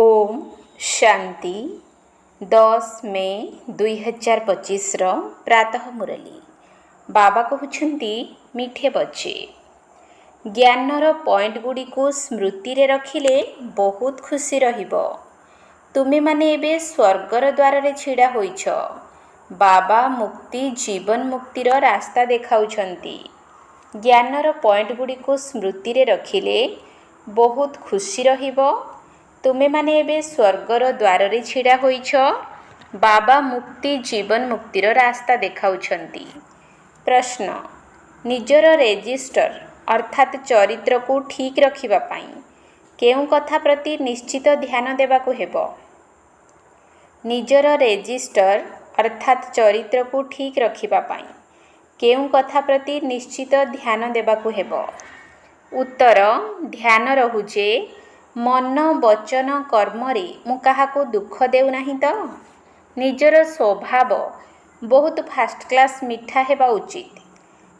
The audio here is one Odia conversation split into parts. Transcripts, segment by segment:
ओम शांति 10 मे 2025 प्रातः मुरली बाबा कहते मीठे बच्चे ज्ञानर पॉइंट गुड़ी को स्मृति रे रखिले बहुत खुशी रहिबो। तुमे माने एबे स्वर्गर द्वार रे छिड़ा होइछ। बाबा मुक्ति जीवन मुक्तिर रास्ता देखाउछंती। ज्ञानर पॉइंट गुड़ी को स्मृति रे रखिले बहुत खुशी रहिबो। तुमे माने एबे स्वर्गर द्वार रे छिड़ा होइछ। बाबा मुक्ति जीवन मुक्तिर रास्ता देखाउछंती। प्रश्न निजर रेजिस्टर अर्थात चरित्र को ठीक रखिबा पाई केउ कथा प्रति निश्चित ध्यान देबाकू हेबो। निजर रेजिस्टर अर्थात चरित्र को ठीक रखिबा पाई केउ कथा प्रति निश्चित ध्यान देबाकू हेबो। उत्तर ध्यान रहुजे मन वचन कर्म रे मु काहाको दुख देउ नाही तो। निजर स्वभाव बहुत फास्ट क्लास मिठा हेबा उचित।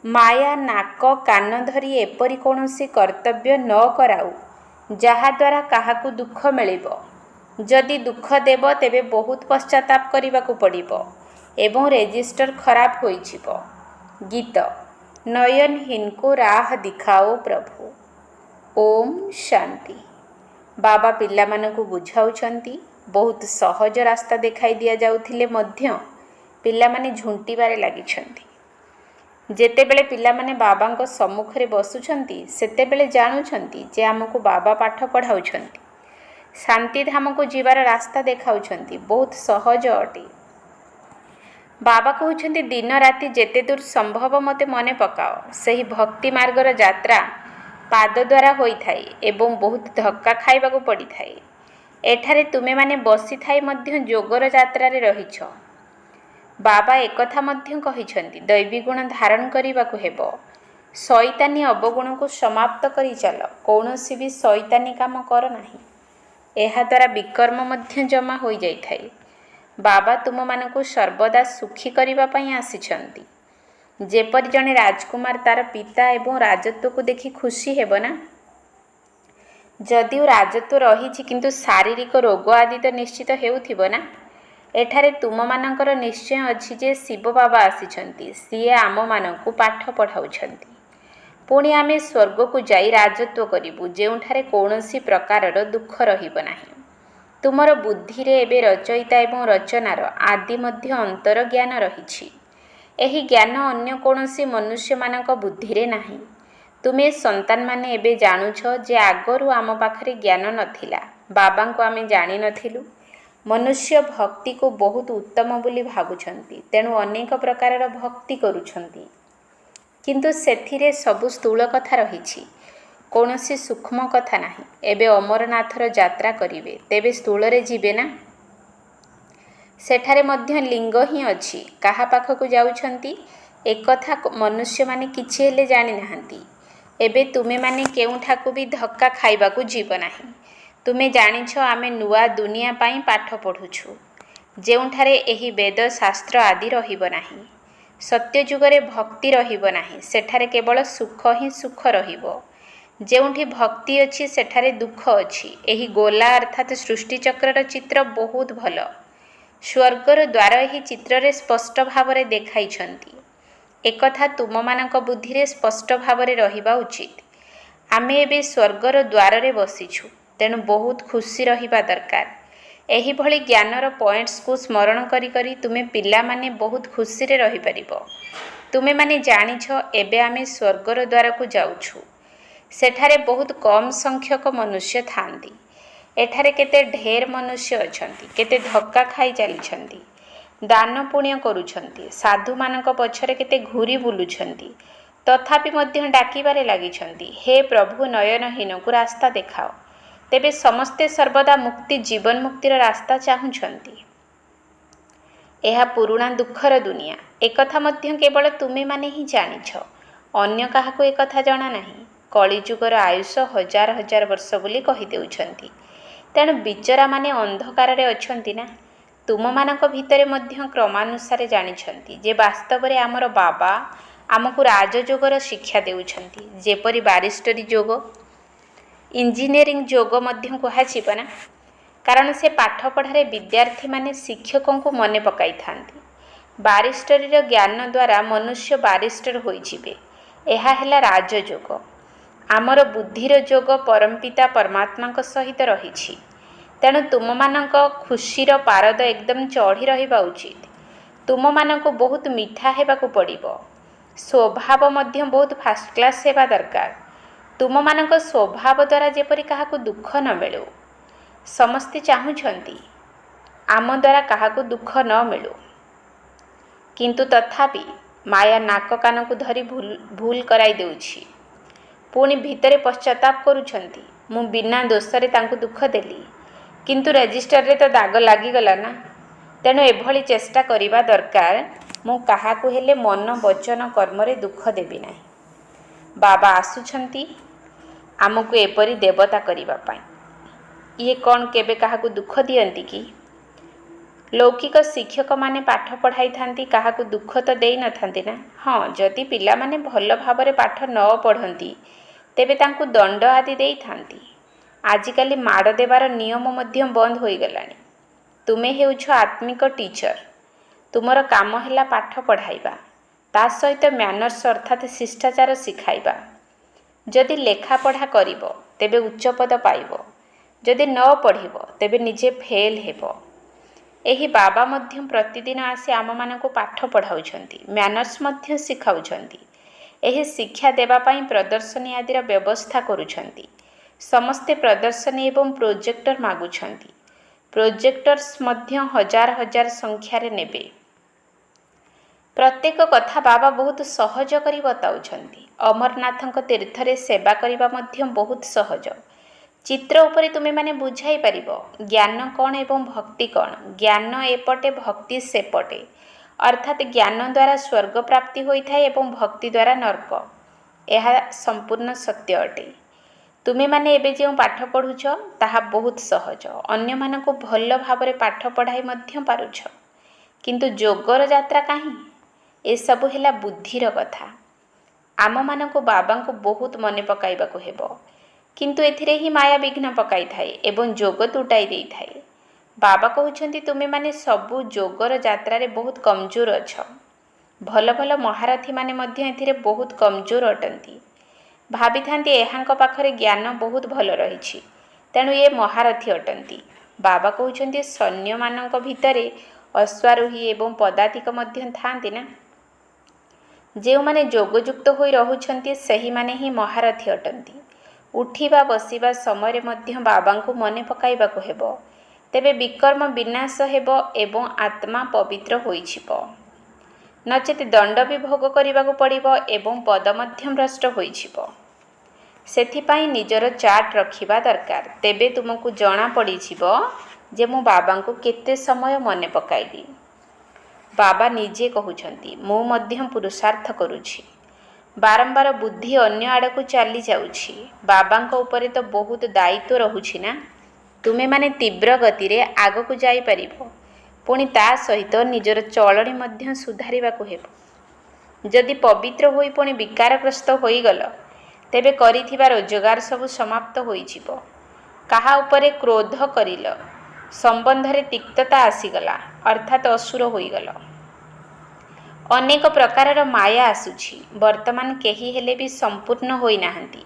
माया नाक कान धरी एपरी कोनोसी कर्तव्य न कराऊ जहा द्वारा काहाको दुख मिलिबो। जदि दुख देव तेबे बहुत पश्चाताप करिबाकू पड़िबो एवं रेजिस्टर खराब होई जिवो। गीत नयनहीन को राह दिखाओ प्रभु। ओम शांति। बाबा पिला मानकू बुझाउछंती। बहुत सहज रास्ता देखाई दिया जाउथिले मध्य पिला माने झुंटीबारे लागिछंती। जेतेबेले पिला माने बाबांको सम्मुख रे बसुछंती सेतेबेले जानुछंती जे हमकू बाबा पाठ पढ़ाउछंती। शांति धाम को जीवार रास्ता देखाउछंती। बहुत सहज अटे। बाबा कहउछंती दिन राति जेते दूर संभव मते मने पकाओ। सही भक्ति मार्गर यात्रा पाद द्वारा होई थाए एवं बहुत धक्का खाइबाकू पड़ी थाए। एठारे तुमे माने बसी थाई मध्य जोगर यात्रा रे रहिछ। बाबा एकथा मध्य कहिछंती दैवी गुण धारण करिबाकू हेबो। शैतानी अवगुण को समाप्त करी चल। कौनसी भी शैतानी काम कर नाही। एहा द्वारा विकर्म मध्य जमा होई जाई थाए। बाबा तुम मानकू सर्वदा सुखी करिबा पई आसिछंती। जेपरि जने राजकुमार तार पिता एवं राजत्व को देखि खुशी हेबो ना। जदिও राजत्व रही किंतु शारीरिक रोग आदि तो निश्चित हेउथिबो ना। एठारे तुम मानकर निश्चय अछि जे शिव बाबा आसिछंती। सिए आम मानकू पाठ पढ़ाउछंती। पुणी आमे स्वर्ग को जाई राजत्व करिबु जेउठारे कौनसी प्रकारर दुख रहिबो नाही। तुमर बुद्धि रे एबे रचयिता एवं रचनार आदि मध्य अंतर ज्ञान रहिछि। एही ज्ञान अन्य कौनसी मनुष्य मानक बुद्धि रे नाही। तुमे संतान माने एबे जानुछ जे आगरु आम पाखरे ज्ञान नथिला। बाबा को आमे जानि नथिलु। मनुष्य भक्ति को बहुत उत्तम बोली भाबुछंती। तेणु अनेक प्रकारर भक्ति करूछंती किंतु सेथिरे सबु स्थूल कथा रहिछि। कौनसी सूक्ष्म कथा नाही। एबे अमरनाथर यात्रा करिवे तेबे स्थूल रे जिबे ना। सेठारे मध्य लिंग ही अछि। काहा पाखकू जाउछंती एक कथा मनुष्य माने किछि हेले जानि नाहंती। एबे तुमे माने केउठाकू भी धक्का खाइबाकू जीव नाही। तुमे जानिछ आमे नुआ दुनिया पाई पाठ पढुछु जेउठारे एही वेद शास्त्र आदि रहिबो नाही। सत्य जुगरे भक्ति रहिबो नाही। सेठारे केवल सुख ही सुख रहिबो। जेउठी भक्ति अछि सेठारे दुख अछि। एही गोला अर्थात सृष्टि चक्रर चित्र बहुत भल। स्वर्गर द्वार ही चित्र रे स्पष्ट भावरे देखाइछंती। एकथा तुम मानक बुद्धि रे स्पष्ट भावरे रहिबा उचित। आमे एबे स्वर्गर द्वार रे बसिछु तेणु बहुत खुशी रहिबा दरकार। एही भली ज्ञानर पॉइंट्स को स्मरण करी करी तुमे पिला माने बहुत खुशी रे रहि परिबो। तुमे माने जानिछ एबे आमे स्वर्गर द्वार को जाउछु। सेठारे बहुत कम संख्यक मनुष्य थांती। एठारे केते ढेर मनुष्य अछंती। केते धक्का खाई चलीछंती। दान पुण्य करूछंती। साधु मानक पछरे केते घूरी बुलुछंती। तथापि मध्य डाकिबारे लागिछंती हे प्रभु नयनहीन को रास्ता देखाओ। तेबे समस्ते सर्वदा मुक्ति जीवन मुक्तिर रास्ता चाहुछंती। एहा पुराणा दुखर दुनिया। एकथा मध्य केवल तुमे माने ही जानिछ। अन्य काहाको एकथा जणा नाही। कलिजुगर आयुष हजार हजार वर्ष बोली कहि देउछंती। तेणु बिचरा माने अंधकार रे अछंती ना। तुम मानक भितरे मध्य क्रमानुसारे जानिछंती जे वास्तव रे आमर बाबा आमको राजयोगर शिक्षा देउछंती। जेपरि बारिस्टरी जोग इंजीनियरिंग जोग मध्य कुहाजिबो ना। କାରଣ ସେ ପାଠପଢ଼ାରେ ବିଦ୍ୟାର୍ଥୀମାନେ ଶିକ୍ଷକଙ୍କୁ ମନେ ପକାଇଥାନ୍ତି। ବାରିଷ୍ଟରୀର ଜ୍ଞାନ ଦ୍ୱାରା ମନୁଷ୍ୟ ବାରିଷ୍ଟର ହୋଇଯିବେ। ଏହା ହେଲା ରାଜଯୋଗ। ଆମର ବୁଦ୍ଧିର ଯୋଗ ପରମପିତା ପରମାତ୍ମାଙ୍କ ସହିତ ରହିଛି। ତେଣୁ ତୁମମାନଙ୍କ ଖୁସିର ପାରଦ ଏକଦମ ଚଢ଼ି ରହିବା ଉଚିତ। ତୁମମାନଙ୍କୁ ବହୁତ ମିଠା ହେବାକୁ ପଡ଼ିବ। ସ୍ୱଭାବ ମଧ୍ୟ ବହୁତ ଫାଷ୍ଟ କ୍ଲାସ୍ ହେବା ଦରକାର। ତୁମମାନଙ୍କ ସ୍ୱଭାବ ଦ୍ୱାରା ଯେପରି କାହାକୁ ଦୁଃଖ ନ ମିଳୁ। ସମସ୍ତେ ଚାହୁଁଛନ୍ତି ଆମ ଦ୍ୱାରା କାହାକୁ ଦୁଃଖ ନ ମିଳୁ, କିନ୍ତୁ ତଥାପି ମାୟା ନାକ କାନକୁ ଧରି ଭୁଲ କରାଇ ଦେଉଛି। ପୁଣି ଭିତରେ ପଶ୍ଚାତାପ କରୁଛନ୍ତି, ମୁଁ ବିନା ଦୋଷରେ ତାଙ୍କୁ ଦୁଃଖ ଦେଲି, କିନ୍ତୁ ରେଜିଷ୍ଟରରେ ତ ଦାଗ ଲାଗିଗଲା ନା। ତେଣୁ ଏଭଳି ଚେଷ୍ଟା କରିବା ଦରକାର, ମୁଁ କାହାକୁ ହେଲେ ମନ ବଚନ କର୍ମରେ ଦୁଃଖ ଦେବି ନାହିଁ। ବାବା ଆସୁଛନ୍ତି ଆମକୁ ଏପରି ଦେବତା କରିବା ପାଇଁ। ଇଏ କ'ଣ କେବେ କାହାକୁ ଦୁଃଖ ଦିଅନ୍ତି କି? ଲୌକିକ ଶିକ୍ଷକମାନେ ପାଠ ପଢ଼ାଇଥାନ୍ତି, କାହାକୁ ଦୁଃଖ ତ ଦେଇନଥାନ୍ତି ନା। ହଁ, ଯଦି ପିଲାମାନେ ଭଲ ଭାବରେ ପାଠ ନ ପଢ଼ନ୍ତି ତେବେ ତାଙ୍କୁ ଦଣ୍ଡ ଆଦି ଦେଇଥାନ୍ତି। ଆଜିକାଲି ମାଡ଼ ଦେବାର ନିୟମ ମଧ୍ୟ ବନ୍ଦ ହୋଇଗଲାଣି। ତୁମେ ହେଉଛ ଆତ୍ମିକ ଟିଚର। ତୁମର କାମ ହେଲା ପାଠ ପଢ଼ାଇବା, ତା ସହିତ ମ୍ୟାନର୍ସ ଅର୍ଥାତ୍ ଶିଷ୍ଟାଚାର ଶିଖାଇବା। ଯଦି ଲେଖାପଢ଼ା କରିବ ତେବେ ଉଚ୍ଚପଦ ପାଇବ, ଯଦି ନ ପଢ଼ିବ ତେବେ ନିଜେ ଫେଲ୍ ହେବ। ଏହି ବାବା ମଧ୍ୟ ପ୍ରତିଦିନ ଆସି ଆମମାନଙ୍କୁ ପାଠ ପଢ଼ାଉଛନ୍ତି, ମ୍ୟାନର୍ସ ମଧ୍ୟ ଶିଖାଉଛନ୍ତି। ଏହି ଶିକ୍ଷା ଦେବା ପାଇଁ ପ୍ରଦର୍ଶନୀ ଆଦିର ବ୍ୟବସ୍ଥା କରୁଛନ୍ତି। ସମସ୍ତେ ପ୍ରଦର୍ଶନୀ ଏବଂ ପ୍ରୋଜେକ୍ଟର ମାଗୁଛନ୍ତି। ପ୍ରୋଜେକ୍ଟର୍ସ ମଧ୍ୟ ହଜାର ହଜାର ସଂଖ୍ୟାରେ ନେବେ। ପ୍ରତ୍ୟେକ କଥା ବାବା ବହୁତ ସହଜ କରି ବତାଉଛନ୍ତି। ଅମରନାଥଙ୍କ ତୀର୍ଥରେ ସେବା କରିବା ମଧ୍ୟ ବହୁତ ସହଜ। ଚିତ୍ର ଉପରେ ତୁମେମାନେ ବୁଝାଇ ପାରିବ ଜ୍ଞାନ କ'ଣ ଏବଂ ଭକ୍ତି କ'ଣ। ଜ୍ଞାନ ଏପଟେ, ଭକ୍ତି ସେପଟେ। ଅର୍ଥାତ୍ ଜ୍ଞାନ ଦ୍ୱାରା ସ୍ୱର୍ଗ ପ୍ରାପ୍ତି ହୋଇଥାଏ ଏବଂ ଭକ୍ତି ଦ୍ୱାରା ନର୍କ। ଏହା ସମ୍ପୂର୍ଣ୍ଣ ସତ୍ୟ ଅଟେ। ତୁମେମାନେ ଏବେ ଯେଉଁ ପାଠ ପଢ଼ୁଛ ତାହା ବହୁତ ସହଜ। ଅନ୍ୟମାନଙ୍କୁ ଭଲ ଭାବରେ ପାଠ ପଢ଼ାଇ ମଧ୍ୟ ପାରୁଛ, କିନ୍ତୁ ଯୋଗର ଯାତ୍ରା କାହିଁ? ଏସବୁ ହେଲା ବୁଦ୍ଧିର କଥା। ଆମମାନଙ୍କୁ ବାବାଙ୍କୁ ବହୁତ ମନେ ପକାଇବାକୁ ହେବ, କିନ୍ତୁ ଏଥିରେ ହିଁ ମାୟା ବିଘ୍ନ ପକାଇଥାଏ ଏବଂ ଯୋଗ ତୁଟାଇ ଦେଇଥାଏ। ବାବା କହୁଛନ୍ତି ତୁମେମାନେ ସବୁ ଯୋଗର ଯାତ୍ରାରେ ବହୁତ କମଜୋର ଅଛ। ଭଲ ଭଲ ମହାରଥୀମାନେ ମଧ୍ୟ ଏଥିରେ ବହୁତ କମଜୋର ଅଟନ୍ତି। ଭାବିଥାନ୍ତି ଏହାଙ୍କ ପାଖରେ ଜ୍ଞାନ ବହୁତ ଭଲ ରହିଛି, ତେଣୁ ଏ ମହାରଥୀ ଅଟନ୍ତି। ବାବା କହୁଛନ୍ତି ସୈନ୍ୟମାନଙ୍କ ଭିତରେ ଅଶ୍ୱାରୋହୀ ଏବଂ ପଦାତିକ ମଧ୍ୟ ଥାଆନ୍ତି ନା। ଯେଉଁମାନେ ଯୋଗଯୁକ୍ତ ହୋଇ ରହୁଛନ୍ତି ସେହିମାନେ ହିଁ ମହାରଥୀ ଅଟନ୍ତି। ଉଠିବା ବସିବା ସମୟରେ ମଧ୍ୟ ବାବାଙ୍କୁ ମନେ ପକାଇବାକୁ ହେବ, ତେବେ ବିକର୍ମ ବିନାଶ ହେବ ଏବଂ ଆତ୍ମା ପବିତ୍ର ହୋଇଯିବ। ନଚେତ୍ ଦଣ୍ଡ ବି ଭୋଗ କରିବାକୁ ପଡ଼ିବ ଏବଂ ପଦ ମଧ୍ୟ ଭ୍ରଷ୍ଟ ହୋଇଯିବ। ସେଥିପାଇଁ ନିଜର ଚାର୍ଟ ରଖିବା ଦରକାର। ତେବେ ତୁମକୁ ଜଣା ପଡ଼ିଯିବ ଯେ ମୁଁ ବାବାଙ୍କୁ କେତେ ସମୟ ମନେ ପକାଇଲି। ବାବା ନିଜେ କହୁଛନ୍ତି ମୁଁ ମଧ୍ୟ ପୁରୁଷାର୍ଥ କରୁଛି। ବାରମ୍ବାର ବୁଦ୍ଧି ଅନ୍ୟ ଆଡ଼କୁ ଚାଲି ଯାଉଛି। ବାବାଙ୍କ ଉପରେ ତ ବହୁତ ଦାୟିତ୍ୱ ରହୁଛି ନା। ତୁମେମାନେ ତୀବ୍ର ଗତିରେ ଆଗକୁ ଯାଇପାରିବ, ପୁଣି ତା ସହିତ ନିଜର ଚଳଣି ମଧ୍ୟ ସୁଧାରିବାକୁ ହେବ। ଯଦି ପବିତ୍ର ହୋଇ ପୁଣି ବିକାରଗ୍ରସ୍ତ ହୋଇଗଲ ତେବେ କରିଥିବା ରୋଜଗାର ସବୁ ସମାପ୍ତ ହୋଇଯିବ। କାହା ଉପରେ କ୍ରୋଧ କରିଲ, ସମ୍ବନ୍ଧରେ ତିକ୍ତତା ଆସିଗଲା, ଅର୍ଥାତ୍ ଅସୁର ହୋଇଗଲ। ଅନେକ ପ୍ରକାରର ମାୟା ଆସୁଛି। ବର୍ତ୍ତମାନ କେହି ହେଲେ ବି ସମ୍ପୂର୍ଣ୍ଣ ହୋଇନାହାନ୍ତି।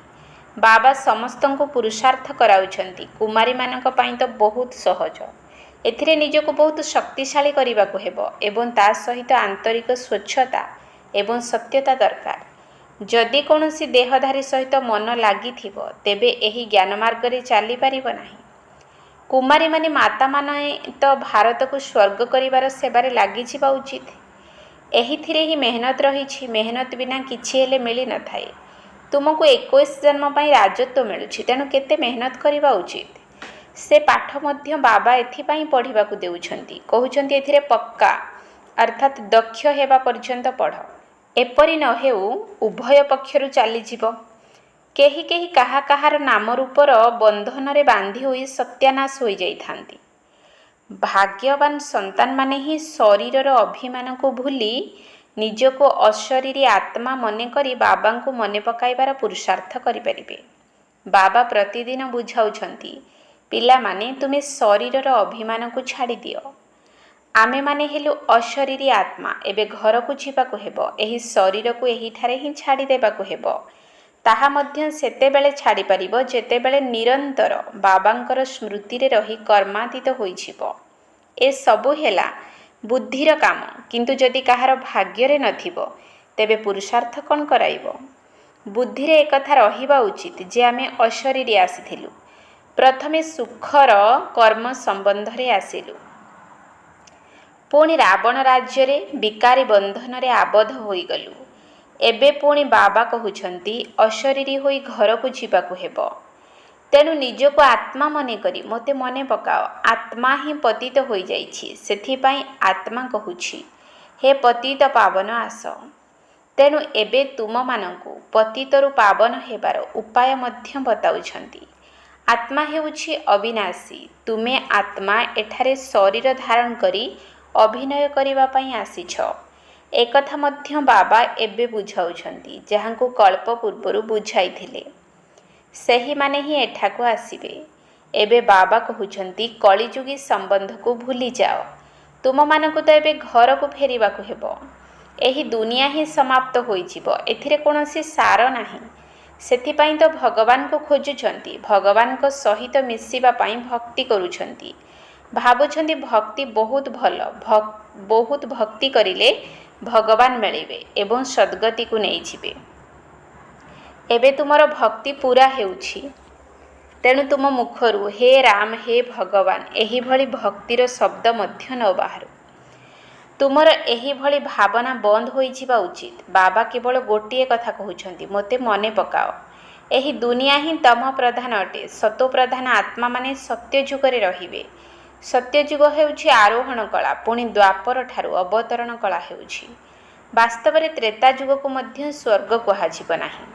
ବାବା ସମସ୍ତଙ୍କୁ ପୁରୁଷାର୍ଥ କରାଉଛନ୍ତି। କୁମାରୀମାନଙ୍କ ପାଇଁ ତ ବହୁତ ସହଜ। ଏଥିରେ ନିଜକୁ ବହୁତ ଶକ୍ତିଶାଳୀ କରିବାକୁ ହେବ ଏବଂ ତା ସହିତ ଆନ୍ତରିକ ସ୍ୱଚ୍ଛତା ଏବଂ ସତ୍ୟତା ଦରକାର। ଯଦି କୌଣସି ଦେହଧାରୀ ସହିତ ମନ ଲାଗିଥିବ ତେବେ ଏହି ଜ୍ଞାନ ମାର୍ଗରେ ଚାଲିପାରିବ ନାହିଁ। କୁମାରୀମାନେ ମାତାମାନେ ତ ଭାରତକୁ ସ୍ୱର୍ଗ କରିବାର ସେବାରେ ଲାଗିଯିବା ଉଚିତ। ଏହିଥିରେ ହିଁ ମେହନତ ରହିଛି। ମେହନତ ବିନା କିଛି ହେଲେ ମିଳିନଥାଏ। ତୁମକୁ 21 ଜନ୍ମ ପାଇଁ ରାଜତ୍ୱ ମିଳୁଛି, ତେଣୁ କେତେ ମେହନତ କରିବା ଉଚିତ। ସେ ପାଠ ମଧ୍ୟ ବାବା ଏଥିପାଇଁ ପଢ଼ିବାକୁ ଦେଉଛନ୍ତି। କହୁଛନ୍ତି ଏଥିରେ ପକ୍କା ଅର୍ଥାତ୍ ଦକ୍ଷ ହେବା ପର୍ଯ୍ୟନ୍ତ ପଢ଼। ଏପରି ନ ହେଉ ଉଭୟ ପକ୍ଷରୁ ଚାଲିଯିବ। କେହି କେହି କାହା କାହାର ନାମ ରୂପର ବନ୍ଧନରେ ବାନ୍ଧି ହୋଇ ସତ୍ୟାନାଶ ହୋଇଯାଇଥାନ୍ତି। ଭାଗ୍ୟବାନ ସନ୍ତାନମାନେ ହିଁ ଶରୀରର ଅଭିମାନକୁ ଭୁଲି ନିଜକୁ ଅଶରୀରୀ ଆତ୍ମା ମନେକରି ବାବାଙ୍କୁ ମନେ ପକାଇବାର ପୁରୁଷାର୍ଥ କରିପାରିବେ। ବାବା ପ୍ରତିଦିନ ବୁଝାଉଛନ୍ତି ପିଲାମାନେ ତୁମେ ଶରୀରର ଅଭିମାନକୁ ଛାଡ଼ି ଦିଅ। ଆମେମାନେ ହେଲୁ ଅଶରୀରୀ ଆତ୍ମା। ଏବେ ଘରକୁ ଯିବାକୁ ହେବ। ଏହି ଶରୀରକୁ ଏହିଠାରେ ହିଁ ଛାଡ଼ିଦେବାକୁ ହେବ। ତାହା ମଧ୍ୟ ସେତେବେଳେ ଛାଡ଼ିପାରିବ ଯେତେବେଳେ ନିରନ୍ତର ବାବାଙ୍କର ସ୍ମୃତିରେ ରହି କର୍ମାତୀତ ହୋଇଯିବ। ଏସବୁ ହେଲା ବୁଦ୍ଧିର କାମ। କିନ୍ତୁ ଯଦି କାହାର ଭାଗ୍ୟରେ ନଥିବ ତେବେ ପୁରୁଷାର୍ଥ କ'ଣ କରାଇବ? ବୁଦ୍ଧିରେ ଏକଥା ରହିବା ଉଚିତ ଯେ ଆମେ ଅଶରୀରୀ ଆସିଥିଲୁ। ପ୍ରଥମେ ସୁଖର କର୍ମ ସମ୍ବନ୍ଧରେ ଆସିଲୁ, ପୁଣି ରାବଣ ରାଜ୍ୟରେ ବିକାରୀ ବନ୍ଧନରେ ଆବଦ୍ଧ ହୋଇଗଲୁ। ଏବେ ପୁଣି ବାବା କହୁଛନ୍ତି ଅଶରୀରୀ ହୋଇ ଘରକୁ ଯିବାକୁ ହେବ। ତେଣୁ ନିଜକୁ ଆତ୍ମା ମନେକରି ମୋତେ ମନେ ପକାଅ। ଆତ୍ମା ହିଁ ପତିତ ହୋଇଯାଇଛି। ସେଥିପାଇଁ ଆତ୍ମା କହୁଛି, ହେ ପତିତ ପାବନ ଆସ। ତେଣୁ ଏବେ ତୁମମାନଙ୍କୁ ପତିତରୁ ପାବନ ହେବାର ଉପାୟ ମଧ୍ୟ ବତାଉଛନ୍ତି। ଆତ୍ମା ହେଉଛି ଅବିନାଶୀ। ତୁମେ ଆତ୍ମା ଏଠାରେ ଶରୀର ଧାରଣ କରି ଅଭିନୟ କରିବା ପାଇଁ ଆସିଛ। ଏକଥା ମଧ୍ୟ ବାବା ଏବେ ବୁଝାଉଛନ୍ତି। ଯାହାଙ୍କୁ କଳ୍ପ ପୂର୍ବରୁ ବୁଝାଇଥିଲେ ସେହିମାନେ ହିଁ ଏଠାକୁ ଆସିବେ। ଏବେ ବାବା କହୁଛନ୍ତି କଳିଯୁଗୀ ସମ୍ବନ୍ଧକୁ ଭୁଲିଯାଅ। ତୁମମାନଙ୍କୁ ତ ଏବେ ଘରକୁ ଫେରିବାକୁ ହେବ। ଏହି ଦୁନିଆ ହିଁ ସମାପ୍ତ ହୋଇଯିବ। ଏଥିରେ କୌଣସି ସାର ନାହିଁ। ସେଥିପାଇଁ ତ ଭଗବାନଙ୍କୁ ଖୋଜୁଛନ୍ତି। ଭଗବାନଙ୍କ ସହିତ ମିଶିବା ପାଇଁ ଭକ୍ତି କରୁଛନ୍ତି। ଭାବୁଛନ୍ତି ଭକ୍ତି ବହୁତ ଭଲ। ବହୁତ ଭକ୍ତି କରିଲେ ଭଗବାନ ମିଳିବେ ଏବଂ ସଦ୍ଗତିକୁ ନେଇଯିବେ। ଏବେ ତୁମର ଭକ୍ତି ପୁରା ହେଉଛି। ତେଣୁ ତୁମ ମୁଖରୁ ହେ ରାମ, ହେ ଭଗବାନ ଏହିଭଳି ଭକ୍ତିର ଶବ୍ଦ ମଧ୍ୟ ନ ବାହାରୁ। ତୁମର ଏହିଭଳି ଭାବନା ବନ୍ଦ ହୋଇଯିବା ଉଚିତ। ବାବା କେବଳ ଗୋଟିଏ କଥା କହୁଛନ୍ତି, ମୋତେ ମନେ ପକାଅ। ଏହି ଦୁନିଆ ହିଁ ତମ ପ୍ରଧାନ ଅଟେ। ସତୋ ପ୍ରଧାନ ଆତ୍ମାମାନେ ସତ୍ୟଯୁଗରେ ରହିବେ। ସତ୍ୟଯୁଗ ହେଉଛି ଆରୋହଣ କଳା। ପୁଣି ଦ୍ୱାପର ଠାରୁ ଅବତରଣ କଳା ହେଉଛି। ବାସ୍ତବରେ ତ୍ରେତା ଯୁଗକୁ ମଧ୍ୟ ସ୍ୱର୍ଗ କୁହାଯିବ ନାହିଁ।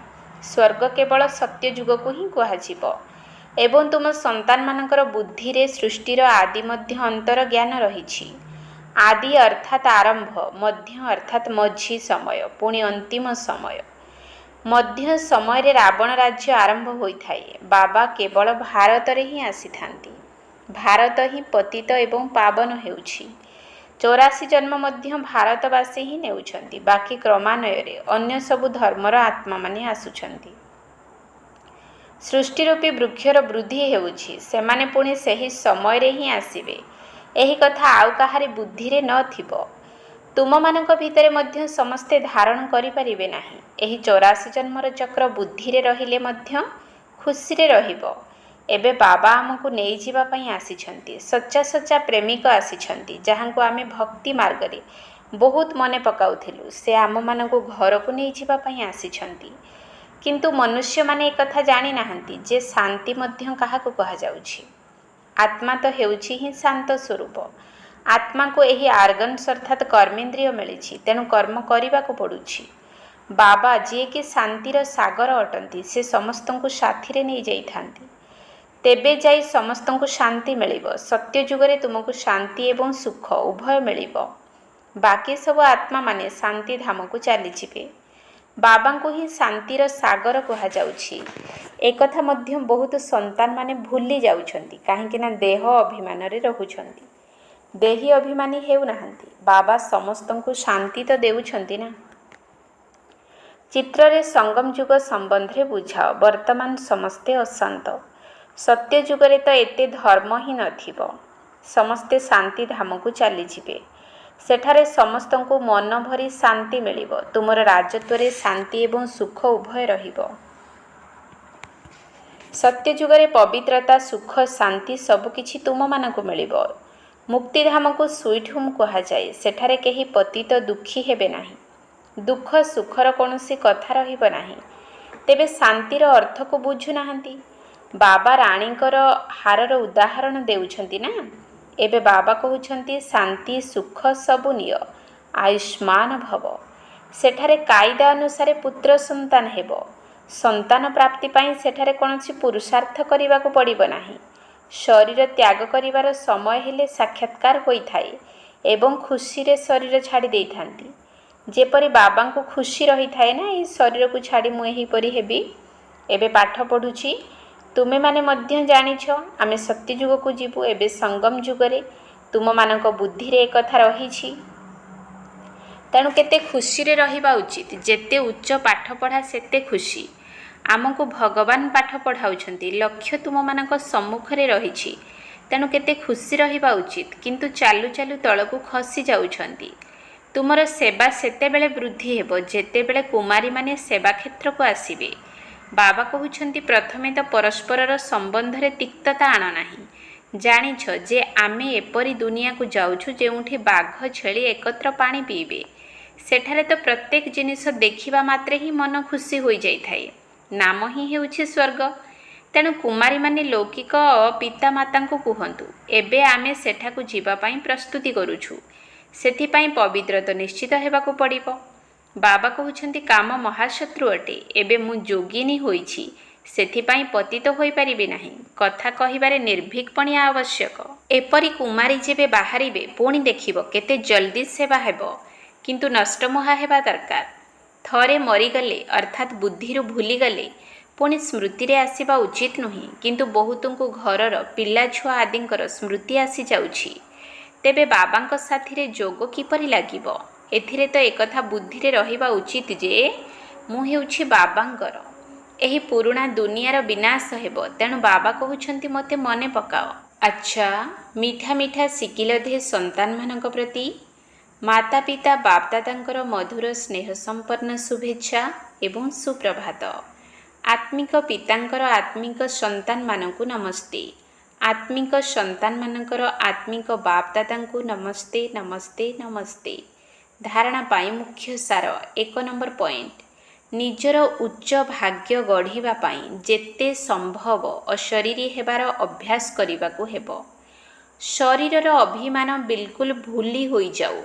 ସ୍ୱର୍ଗ କେବଳ ସତ୍ୟଯୁଗକୁ ହିଁ କୁହାଯିବ। ଏବଂ ତୁମ ସନ୍ତାନମାନଙ୍କର ବୁଦ୍ଧିରେ ସୃଷ୍ଟିର ଆଦି ମଧ୍ୟ ଅନ୍ତର ଜ୍ଞାନ ରହିଛି। ଆଦି ଅର୍ଥାତ୍ ଆରମ୍ଭ, ମଧ୍ୟ ଅର୍ଥାତ୍ ମଝି ସମୟ, ପୁଣି ଅନ୍ତିମ ସମୟ। ମଧ୍ୟ ସମୟରେ ରାବଣ ରାଜ୍ୟ ଆରମ୍ଭ ହୋଇଥାଏ। ବାବା କେବଳ ଭାରତରେ ହିଁ ଆସିଥାନ୍ତି। ଭାରତ ହିଁ ପତିତ ଏବଂ ପାବନ ହେଉଛି। 84 ଜନ୍ମ ମଧ୍ୟ ଭାରତବାସୀ ହିଁ ନେଉଛନ୍ତି। ବାକି କ୍ରମାନ୍ୱୟରେ ଅନ୍ୟ ସବୁ ଧର୍ମର ଆତ୍ମାମାନେ ଆସୁଛନ୍ତି। ସୃଷ୍ଟିରୂପୀ ବୃକ୍ଷର ବୃଦ୍ଧି ହେଉଛି। ସେମାନେ ପୁଣି ସେହି ସମୟରେ ହିଁ ଆସିବେ। ଏହି କଥା ଆଉ କାହାରି ବୁଦ୍ଧିରେ ନଥିବ। ତୁମମାନଙ୍କ ଭିତରେ ମଧ୍ୟ ସମସ୍ତେ ଧାରଣ କରିପାରିବେ ନାହିଁ। ଏହି 84 ଜନ୍ମର ଚକ୍ର ବୁଦ୍ଧିରେ ରହିଲେ ମଧ୍ୟ ଖୁସିରେ ରହିବ। ଏବେ ବାବା ଆମକୁ ନେଇଯିବା ପାଇଁ ଆସିଛନ୍ତି। ସଚ୍ଚା ସଚ୍ଚା ପ୍ରେମିକ ଆସିଛନ୍ତି, ଯାହାଙ୍କୁ ଆମେ ଭକ୍ତି ମାର୍ଗରେ ବହୁତ ମନେ ପକାଉଥିଲୁ। ସେ ଆମମାନଙ୍କୁ ଘରକୁ ନେଇଯିବା ପାଇଁ ଆସିଛନ୍ତି। କିନ୍ତୁ ମନୁଷ୍ୟମାନେ ଏକଥା ଜାଣିନାହାନ୍ତି ଯେ ଶାନ୍ତି ମଧ୍ୟ କାହାକୁ କୁହାଯାଉଛି। ଆତ୍ମା ତ ହେଉଛି ହିଁ ଶାନ୍ତ ସ୍ୱରୂପ। ଆତ୍ମାକୁ ଏହି ଆର୍ଗନ୍ସ ଅର୍ଥାତ୍ କର୍ମେନ୍ଦ୍ରିୟ ମିଳିଛି। ତେଣୁ କର୍ମ କରିବାକୁ ପଡ଼ୁଛି। ବାବା ଯିଏକି ଶାନ୍ତିର ସାଗର ଅଟନ୍ତି, ସେ ସମସ୍ତଙ୍କୁ ସାଥିରେ ନେଇଯାଇଥାନ୍ତି। ତେବେ ଯାଇ ସମସ୍ତଙ୍କୁ ଶାନ୍ତି ମିଳିବ। ସତ୍ୟ ଯୁଗରେ ତୁମକୁ ଶାନ୍ତି ଏବଂ ସୁଖ ଉଭୟ ମିଳିବ। ବାକି ସବୁ ଆତ୍ମାମାନେ ଶାନ୍ତି ଧାମକୁ ଚାଲିଯିବେ। ବାବାଙ୍କୁ ହିଁ ଶାନ୍ତିର ସାଗର କୁହାଯାଉଛି। ଏକଥା ମଧ୍ୟ ବହୁତ ସନ୍ତାନମାନେ ଭୁଲି ଯାଉଛନ୍ତି, କାହିଁକିନା ଦେହ ଅଭିମାନରେ ରହୁଛନ୍ତି। ଦେହୀ ଅଭିମାନୀ ହେଉନାହାନ୍ତି। ବାବା ସମସ୍ତଙ୍କୁ ଶାନ୍ତି ତ ଦେଉଛନ୍ତି ନା। ଚିତ୍ରରେ ସଙ୍ଗମ ଯୁଗ ସମ୍ବନ୍ଧରେ ବୁଝାଅ। ବର୍ତ୍ତମାନ ସମସ୍ତେ ଅଶାନ୍ତ। ସତ୍ୟ ଯୁଗରେ ତ ଏତେ ଧର୍ମ ହିଁ ନଥିବ। ସମସ୍ତେ ଶାନ୍ତି ଧାମକୁ ଚାଲିଯିବେ। ସେଠାରେ ସମସ୍ତଙ୍କୁ ମନ ଭରି ଶାନ୍ତି ମିଳିବ। ତୁମର ରାଜତ୍ୱରେ ଶାନ୍ତି ଏବଂ ସୁଖ ଉଭୟ ରହିବ। ସତ୍ୟ ଯୁଗରେ ପବିତ୍ରତା, ସୁଖ, ଶାନ୍ତି ସବୁକିଛି ତୁମମାନଙ୍କୁ ମିଳିବ। ମୁକ୍ତିଧାମକୁ ସୁଇଟ୍ ହୋମ୍ କୁହାଯାଏ। ସେଠାରେ କେହି ପତିତ ଦୁଃଖୀ ହେବେ ନାହିଁ। ଦୁଃଖ ସୁଖର କୌଣସି କଥା ରହିବ ନାହିଁ। ତେବେ ଶାନ୍ତିର ଅର୍ଥକୁ ବୁଝୁନାହାନ୍ତି। ବାବା ରାଣୀଙ୍କର ହାରର ଉଦାହରଣ ଦେଉଛନ୍ତି ନା। ଏବେ ବାବା କହୁଛନ୍ତି ଶାନ୍ତି ସୁଖ ସବୁ ନିଅ, ଆୟୁଷ୍ମାନ ଭବ। ସେଠାରେ କାଇଦା ଅନୁସାରେ ପୁତ୍ର ସନ୍ତାନ ହେବ। ସନ୍ତାନ ପ୍ରାପ୍ତି ପାଇଁ ସେଠାରେ କୌଣସି ପୁରୁଷାର୍ଥ କରିବାକୁ ପଡ଼ିବ ନାହିଁ। ଶରୀର ତ୍ୟାଗ କରିବାର ସମୟ ହେଲେ ସାକ୍ଷାତକାର ହୋଇଥାଏ ଏବଂ ଖୁସିରେ ଶରୀର ଛାଡ଼ି ଦେଇଥାନ୍ତି। ଯେପରି ବାବାଙ୍କୁ ଖୁସି ରହିଥାଏ ନା, ଏହି ଶରୀରକୁ ଛାଡ଼ି ମୁଁ ଏହିପରି ହେବି। ଏବେ ପାଠ ପଢ଼ୁଛି। ତୁମେ ମାନେ ମଧ୍ୟ ଜାଣିଛ ଆମେ ସତ୍ୟ ଯୁଗକୁ ଯିବୁ। ଏବେ ସଙ୍ଗମ ଯୁଗରେ ତୁମମାନଙ୍କ ବୁଦ୍ଧିରେ ଏକଥା ରହିଛି। ତେଣୁ କେତେ ଖୁସିରେ ରହିବା ଉଚିତ। ଯେତେ ଉଚ୍ଚ ପାଠ ପଢ଼ା ସେତେ ଖୁସି। ଆମକୁ ଭଗବାନ ପାଠ ପଢ଼ାଉଛନ୍ତି, ଲକ୍ଷ୍ୟ ତୁମମାନଙ୍କ ସମ୍ମୁଖରେ ରହିଛି। ତେଣୁ କେତେ ଖୁସି ରହିବା ଉଚିତ। କିନ୍ତୁ ଚାଲୁ ଚାଲୁ ତଳକୁ ଖସି ଯାଉଛନ୍ତି। ତୁମର ସେବା ସେତେବେଳେ ବୃଦ୍ଧି ହେବ ଯେତେବେଳେ କୁମାରୀମାନେ ସେବା କ୍ଷେତ୍ରକୁ ଆସିବେ। ବାବା କହୁଛନ୍ତି ପ୍ରଥମେ ତ ପରସ୍ପରର ସମ୍ବନ୍ଧରେ ତିକ୍ତତା ଆଣ ନାହିଁ। ଜାଣିଛ ଯେ ଆମେ ଏପରି ଦୁନିଆକୁ ଯାଉଛୁ ଯେଉଁଠି ବାଘ ଛେଳି ଏକତ୍ର ପାଣି ପିଇବେ। ସେଠାରେ ତ ପ୍ରତ୍ୟେକ ଜିନିଷ ଦେଖିବା ମାତ୍ରେ ହିଁ ମନ ଖୁସି ହୋଇଯାଇଥାଏ। ନାମ ହିଁ ହେଉଛି ସ୍ୱର୍ଗ। ତେଣୁ କୁମାରୀମାନେ ଲୌକିକ ପିତାମାତାଙ୍କୁ କୁହନ୍ତୁ, ଏବେ ଆମେ ସେଠାକୁ ଯିବା ପାଇଁ ପ୍ରସ୍ତୁତି କରୁଛୁ। ସେଥିପାଇଁ ପବିତ୍ର ତ ନିଶ୍ଚିତ ହେବାକୁ ପଡ଼ିବ। ବାବା କହୁଛନ୍ତି କାମ ମହାଶତ୍ରୁ ଅଟେ। ଏବେ ମୁଁ ଯୋଗିନୀ ହୋଇଛି, ସେଥିପାଇଁ ପତିତ ହୋଇପାରିବି ନାହିଁ। କଥା କହିବାରେ ନିର୍ଭୀକପଣିଆ ଆବଶ୍ୟକ। ଏପରି କୁମାରୀ ଯେବେ ବାହାରିବେ ପୁଣି ଦେଖିବ କେତେ ଜଲ୍ଦି ସେବା ହେବ। କିନ୍ତୁ ନଷ୍ଟମୋହା ହେବା ଦରକାର। ଥରେ ମରିଗଲେ ଅର୍ଥାତ୍ ବୁଦ୍ଧିରୁ ଭୁଲିଗଲେ ପୁଣି ସ୍ମୃତିରେ ଆସିବା ଉଚିତ ନୁହେଁ। କିନ୍ତୁ ବହୁତଙ୍କୁ ଘରର ପିଲାଛୁଆ ଆଦିଙ୍କର ସ୍ମୃତି ଆସିଯାଉଛି। ତେବେ ବାବାଙ୍କ ସାଥିରେ ଯୋଗ କିପରି ଲାଗିବ? ଏଥିରେ ତ ଏକଥା ବୁଦ୍ଧିରେ ରହିବା ଉଚିତ ଯେ ମୁଁ ହେଉଛି ବାବାଙ୍କର। ଏହି ପୁରୁଣା ଦୁନିଆର ବିନାଶ ହେବ। ତେଣୁ ବାବା କହୁଛନ୍ତି ମୋତେ ମନେ ପକାଅ। ଆଚ୍ଛା, ମିଠା ମିଠା ଶିଖିଲ ଦେ ସନ୍ତାନମାନଙ୍କ ପ୍ରତି। ମାତା ପିତା ବାପଦାଦାଙ୍କର ମଧୁର ସ୍ନେହ ସମ୍ପନ୍ନ ଶୁଭେଚ୍ଛା ଏବଂ ସୁପ୍ରଭାତ। ଆତ୍ମିକ ପିତାଙ୍କର ଆତ୍ମିକ ସନ୍ତାନମାନଙ୍କୁ ନମସ୍ତେ। ଆତ୍ମିକ ସନ୍ତାନମାନଙ୍କର ଆତ୍ମିକ ବାପଦାଦାଙ୍କୁ ନମସ୍ତେ ନମସ୍ତେ ନମସ୍ତେ। ଧାରଣା ପାଇଁ ମୁଖ୍ୟ ସାର 1 ନମ୍ବର ପଏଣ୍ଟ। ନିଜର ଉଚ୍ଚ ଭାଗ୍ୟ ଗଢ଼ିବା ପାଇଁ ଯେତେ ସମ୍ଭବ ଅଶରୀରୀ ହେବାର ଅଭ୍ୟାସ କରିବାକୁ ହେବ। ଶରୀରର ଅଭିମାନ ବିଲକୁଲ ଭୁଲି ହୋଇଯାଉ।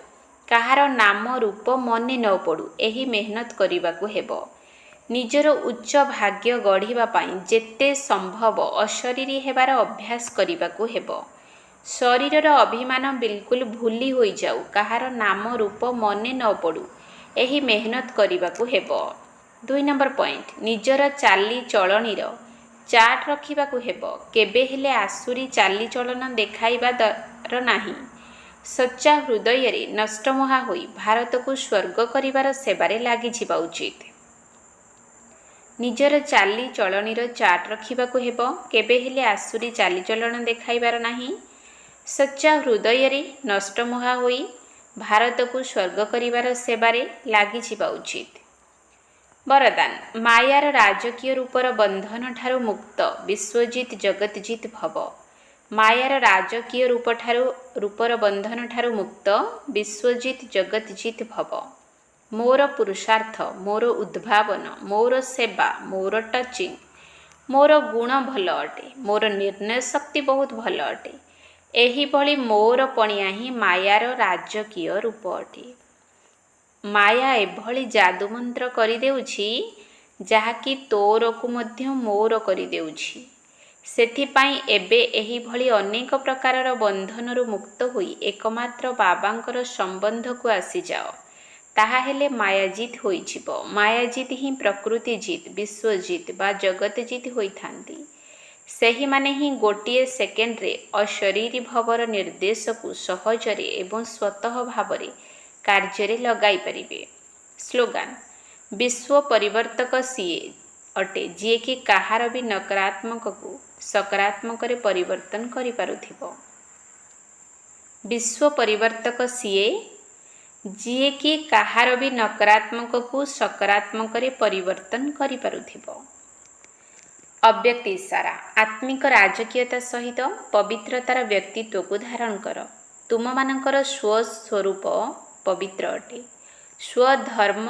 କାହାର ନାମ ରୂପ ମନେ ନ ପଡ଼ୁ, ଏହି ମେହନତ କରିବାକୁ ହେବ। ନିଜର ଉଚ୍ଚ ଭାଗ୍ୟ ଗଢ଼ିବା ପାଇଁ ଯେତେ ସମ୍ଭବ ଅଶରୀରୀ ହେବାର ଅଭ୍ୟାସ କରିବାକୁ ହେବ। ଶରୀରର ଅଭିମାନ ବିଲକୁଲ ଭୁଲି ହୋଇଯାଉ। କାହାର ନାମ ରୂପ ମନେ ନ ପଡ଼ୁ, ଏହି ମେହନତ କରିବାକୁ ହେବ। 2 ନମ୍ବର ପଏଣ୍ଟ। ନିଜର ଚାଲିଚଳଣୀର ଚାର୍ଟ ରଖିବାକୁ ହେବ। କେବେ ହେଲେ ଆସୁରୀ ଚାଲିଚଳନ ଦେଖାଇବାର ନାହିଁ। ସଚ୍ଚା ହୃଦୟରେ ନଷ୍ଟମୋହା ହୋଇ ଭାରତକୁ ସ୍ୱର୍ଗ କରିବାର ସେବାରେ ଲାଗିଯିବା ଉଚିତ। ନିଜର ଚାଲିଚଳଣୀର ଚାର୍ଟ ରଖିବାକୁ ହେବ। କେବେ ହେଲେ ଆସୁରୀ ଚାଲିଚଳନ ଦେଖାଇବାର ନାହିଁ। ସଚ୍ଚା ହୃଦୟରେ ନଷ୍ଟମୋହା ହୋଇ ଭାରତକୁ ସ୍ୱର୍ଗ କରିବାର ସେବାରେ ଲାଗିଯିବା ଉଚିତ। ବରଦାନ। ମାୟାର ରାଜକୀୟ ରୂପର ବନ୍ଧନଠାରୁ ମୁକ୍ତ ବିଶ୍ୱଜିତ ଜଗତଜିତ ଭବ। ମାୟାର ରାଜକୀୟ ରୂପର ବନ୍ଧନଠାରୁ ମୁକ୍ତ ବିଶ୍ୱଜିତ ଜଗତଜିତ ଭବ। ମୋର ପୁରୁଷାର୍ଥ, ମୋର ଉଦ୍ଭାବନ, ମୋର ସେବା, ମୋର ଟଚିଂ, ମୋର ଗୁଣ ଭଲ ଅଟେ। ମୋର ନିର୍ଣ୍ଣୟ ଶକ୍ତି ବହୁତ ଭଲ ଅଟେ। ଏହିଭଳି ମୋର ପଣିଆ ହିଁ ମାୟାର ରାଜକୀୟ ରୂପ ଅଟେ। ମାୟା ଏଭଳି ଯାଦୁମନ୍ତ୍ର କରିଦେଉଛି ଯାହାକି ତୋରକୁ ମଧ୍ୟ ମୋର କରିଦେଉଛି। ସେଥିପାଇଁ ଏବେ ଏହିଭଳି ଅନେକ ପ୍ରକାରର ବନ୍ଧନରୁ ମୁକ୍ତ ହୋଇ ଏକମାତ୍ର ବାବାଙ୍କର ସମ୍ବନ୍ଧକୁ ଆସିଯାଅ। ତାହାହେଲେ ମାୟାଜିତ ହୋଇଯିବ। ମାୟାଜିତ ହିଁ ପ୍ରକୃତି ଜିତ, ବିଶ୍ୱଜିତ ବା ଜଗତଜିତ ହୋଇଥାନ୍ତି। ସେହିମାନେ ହିଁ ଗୋଟିଏ ସେକେଣ୍ଡରେ ଅଶରୀରୀ ଭବର ନିର୍ଦ୍ଦେଶକୁ ସହଜରେ ଏବଂ ସ୍ୱତଃ ଭାବରେ କାର୍ଯ୍ୟରେ ଲଗାଇ ପାରିବେ। ସ୍ଲୋଗାନ। ବିଶ୍ୱ ପରିବର୍ତ୍ତକ ସିଏ ଅଟେ ଯିଏକି କାହାର ବି ନକାରାତ୍ମକକୁ ସକାରାତ୍ମକରେ ପରିବର୍ତ୍ତନ କରିପାରୁଥିବ। ବିଶ୍ୱ ପରିବର୍ତ୍ତକ ସିଏ ଯିଏକି କାହାର ବି ନକାରାତ୍ମକକୁ ସକାରାତ୍ମକରେ ପରିବର୍ତ୍ତନ କରିପାରୁଥିବ। ଅବ୍ୟକ୍ତ ଇଶାରା। ଆତ୍ମିକ ରାଜକୀୟତା ସହିତ ପବିତ୍ରତାର ବ୍ୟକ୍ତିତ୍ୱକୁ ଧାରଣ କର। ତୁମମାନଙ୍କର ସ୍ୱସ୍ୱରୂପ ପବିତ୍ର ଅଟେ। ସ୍ୱଧର୍ମ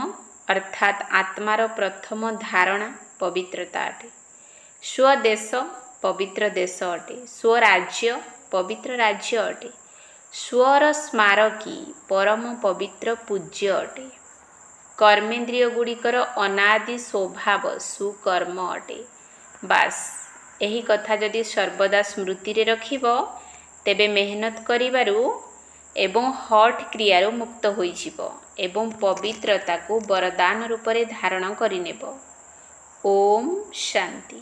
ଅର୍ଥାତ୍ ଆତ୍ମାର ପ୍ରଥମ ଧାରଣା ପବିତ୍ରତା ଅଟେ। ସ୍ୱଦେଶ ପବିତ୍ର ଦେଶ ଅଟେ। ସ୍ୱରାଜ୍ୟ ପବିତ୍ର ରାଜ୍ୟ ଅଟେ। ସ୍ୱର ସ୍ମାରକୀ ପରମ ପବିତ୍ର ପୂଜ୍ୟ ଅଟେ। କର୍ମେନ୍ଦ୍ରିୟ ଗୁଡ଼ିକର ଅନାଦି ସ୍ୱଭାବ ସୁକର୍ମ ଅଟେ। ବାସ୍, ଏହି କଥା ଯଦି ସର୍ବଦା ସ୍ମୃତିରେ ରଖିବ, ତେବେ ମେହନତ କରିବାରୁ ଏବଂ ହଠ୍ କ୍ରିୟାରୁ ମୁକ୍ତ ହୋଇଯିବ ଏବଂ ପବିତ୍ରତାକୁ ବରଦାନ ରୂପରେ ଧାରଣ କରିନେବ। ଓମ୍ ଶାନ୍ତି।